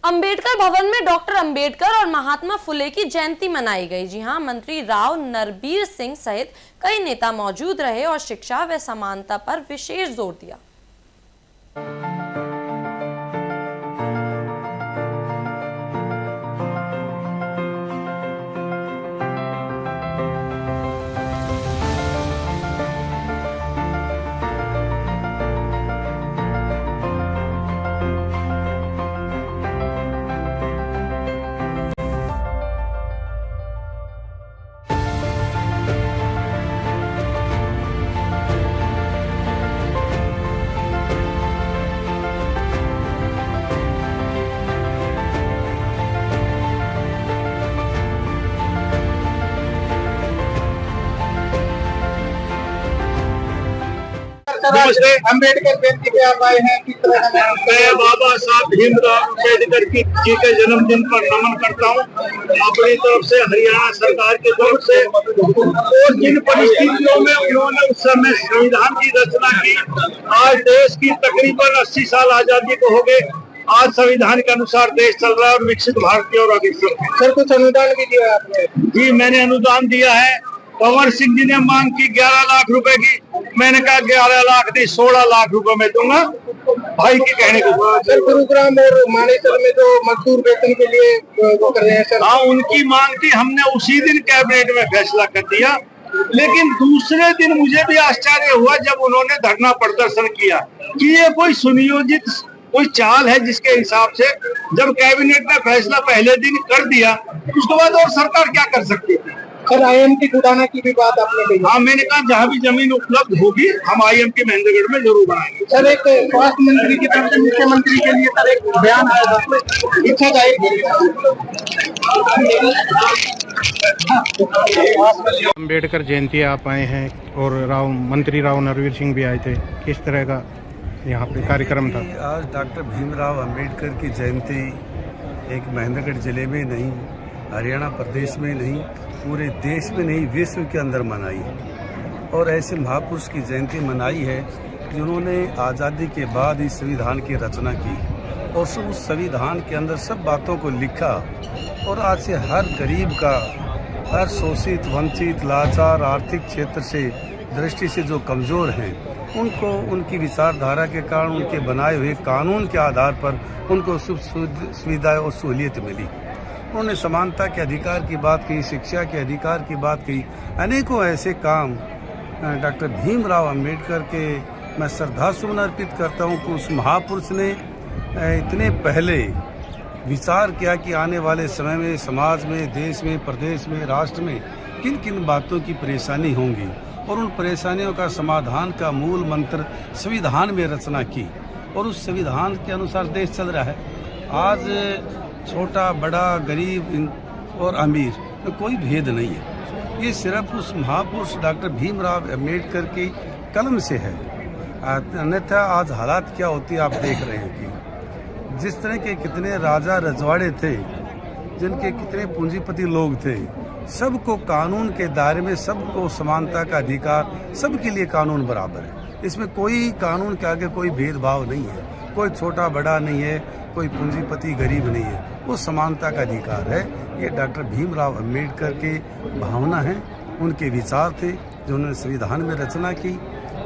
अंबेडकर भवन में डॉक्टर अंबेडकर और महात्मा फुले की जयंती मनाई गई। जी हां, मंत्री राव नरवीर सिंह सहित कई नेता मौजूद रहे और शिक्षा व समानता पर विशेष जोर दिया। नमस्ते। अम्बेडकर जयंती पे आप आए हैं, किस तरह का? मैं बाबा साहब भीमराव अम्बेडकर जी के जन्मदिन पर नमन करता हूँ अपनी तरफ से, हरियाणा सरकार की तरफ से। और जिन परिस्थितियों में उन्होंने उस समय संविधान की रचना की, आज देश की तकरीबन 80 साल आजादी को हो गए। आज संविधान के अनुसार देश चल रहा है और विकसित भारत की ओर अग्रसर है। सर, कुछ अनुदान भी दिया आपने? जी, मैंने अनुदान दिया है। कंवर सिंह जी ने मांग की 11 लाख रुपए की, मैंने कहा 11 लाख नहीं 16 लाख रुपए में दूंगा, भाई के कहने को। सर, गुरुग्राम और मानेसर में जो मजदूर वेतन के लिए वो कर रहे हैं सर, हाँ, उनकी मांग थी, हमने उसी दिन कैबिनेट में फैसला कर दिया। लेकिन दूसरे दिन मुझे भी आश्चर्य हुआ जब उन्होंने धरना प्रदर्शन किया कि ये कोई सुनियोजित कोई चाल है, जिसके हिसाब से जब कैबिनेट ने फैसला पहले दिन कर दिया, उसके बाद और सरकार क्या कर सकती है। सर, IMT गुडाना की भी बात आपने कही। हाँ, मैंने कहा जहाँ भी जमीन उपलब्ध होगी हम IMT महेंद्रगढ़ में जरूर बनाएंगे। सर, एक स्वास्थ्य मंत्री की तरफ से मुख्यमंत्री के लिए सर एक बयान आया, इच्छा जाहिर। अम्बेडकर जयंती आप आए हैं और मंत्री राव नरवीर सिंह भी आए थे, किस तरह का यहाँ पे कार्यक्रम था? आज डॉक्टर भीमराव अम्बेडकर की जयंती एक महेंद्रगढ़ जिले में नहीं, हरियाणा प्रदेश में नहीं, पूरे देश में नहीं, विश्व के अंदर मनाई। और ऐसे महापुरुष की जयंती मनाई है जिन्होंने आज़ादी के बाद इस संविधान की रचना की और उस संविधान के अंदर सब बातों को लिखा। और आज से हर गरीब का, हर शोषित, वंचित, लाचार, आर्थिक क्षेत्र से दृष्टि से जो कमज़ोर हैं, उनको उनकी विचारधारा के कारण, उनके बनाए हुए कानून के आधार पर उनको सुख सुविधाएँ और सहूलियत मिली। उन्होंने समानता के अधिकार की बात की, शिक्षा के अधिकार की बात की, अनेकों ऐसे काम डॉक्टर भीमराव अम्बेडकर के मैं श्रद्धासुमन अर्पित करता हूं कि उस महापुरुष ने इतने पहले विचार किया कि आने वाले समय में समाज में, देश में, प्रदेश में, राष्ट्र में किन किन बातों की परेशानी होंगी और उन परेशानियों का समाधान का मूल मंत्र संविधान में रचना की और उस संविधान के अनुसार देश चल रहा है। आज छोटा, बड़ा, गरीब और अमीर में कोई भेद नहीं है। ये सिर्फ उस महापुरुष डॉक्टर भीमराव अम्बेडकर की कलम से है। अन्यथा आज हालात क्या होती है आप देख रहे हैं कि जिस तरह के कितने राजा रजवाड़े थे, जिनके कितने पूंजीपति लोग थे, सबको कानून के दायरे में, सबको समानता का अधिकार, सबके लिए कानून बराबर है। इसमें कोई कानून के आगे कोई भेदभाव नहीं है, कोई छोटा बड़ा नहीं है, कोई पूंजीपति गरीब नहीं है, वो समानता का अधिकार है। ये डॉक्टर भीमराव अम्बेडकर की भावना है, उनके विचार थे जो उन्होंने संविधान में रचना की।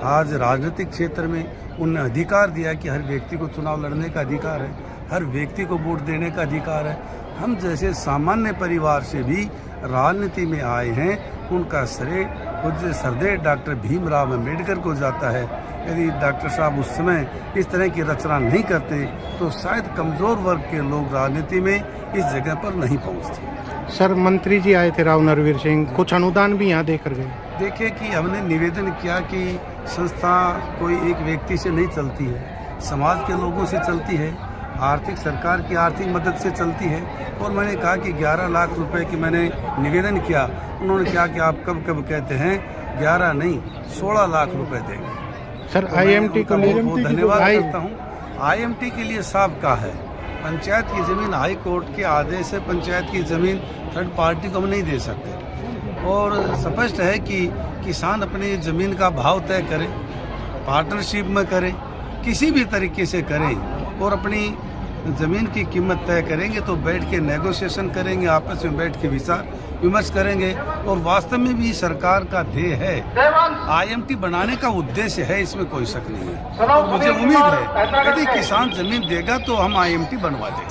आज राजनीतिक क्षेत्र में उन्होंने अधिकार दिया कि हर व्यक्ति को चुनाव लड़ने का अधिकार है, हर व्यक्ति को वोट देने का अधिकार है। हम जैसे सामान्य परिवार से भी राजनीति में आए हैं, उनका श्रेय पूज्य सरदेव डॉक्टर भीमराव अम्बेडकर को जाता है। यदि डॉक्टर साहब उस समय इस तरह की रचना नहीं करते तो शायद कमज़ोर वर्ग के लोग राजनीति में इस जगह पर नहीं पहुंचते। सर, मंत्री जी आए थे राव नरवीर सिंह, कुछ अनुदान भी यहाँ देकर गए। देखिए कि हमने निवेदन किया कि संस्था कोई एक व्यक्ति से नहीं चलती है, समाज के लोगों से चलती है, आर्थिक सरकार की आर्थिक मदद से चलती है। और मैंने कहा कि 11 लाख रुपए की मैंने निवेदन किया। उन्होंने कहा कि आप कब कब कहते हैं, 11 नहीं 16 लाख रुपए देंगे। सर, IMT को बहुत धन्यवाद करता हूँ। IMT के लिए साहब का है, पंचायत की जमीन हाई कोर्ट के आदेश से पंचायत की जमीन थर्ड पार्टी को हम नहीं दे सकते। और स्पष्ट है कि किसान अपनी जमीन का भाव तय करे, पार्टनरशिप में करे, किसी भी तरीके से करे और अपनी ज़मीन की कीमत तय करेंगे तो बैठ के नेगोशिएशन करेंगे, आपस में बैठ के विचार विमर्श करेंगे। और वास्तव में भी सरकार का ध्येय है, IMT बनाने का उद्देश्य है, इसमें कोई शक नहीं है। और मुझे उम्मीद है यदि किसान जमीन देगा तो हम IMT बनवा देंगे।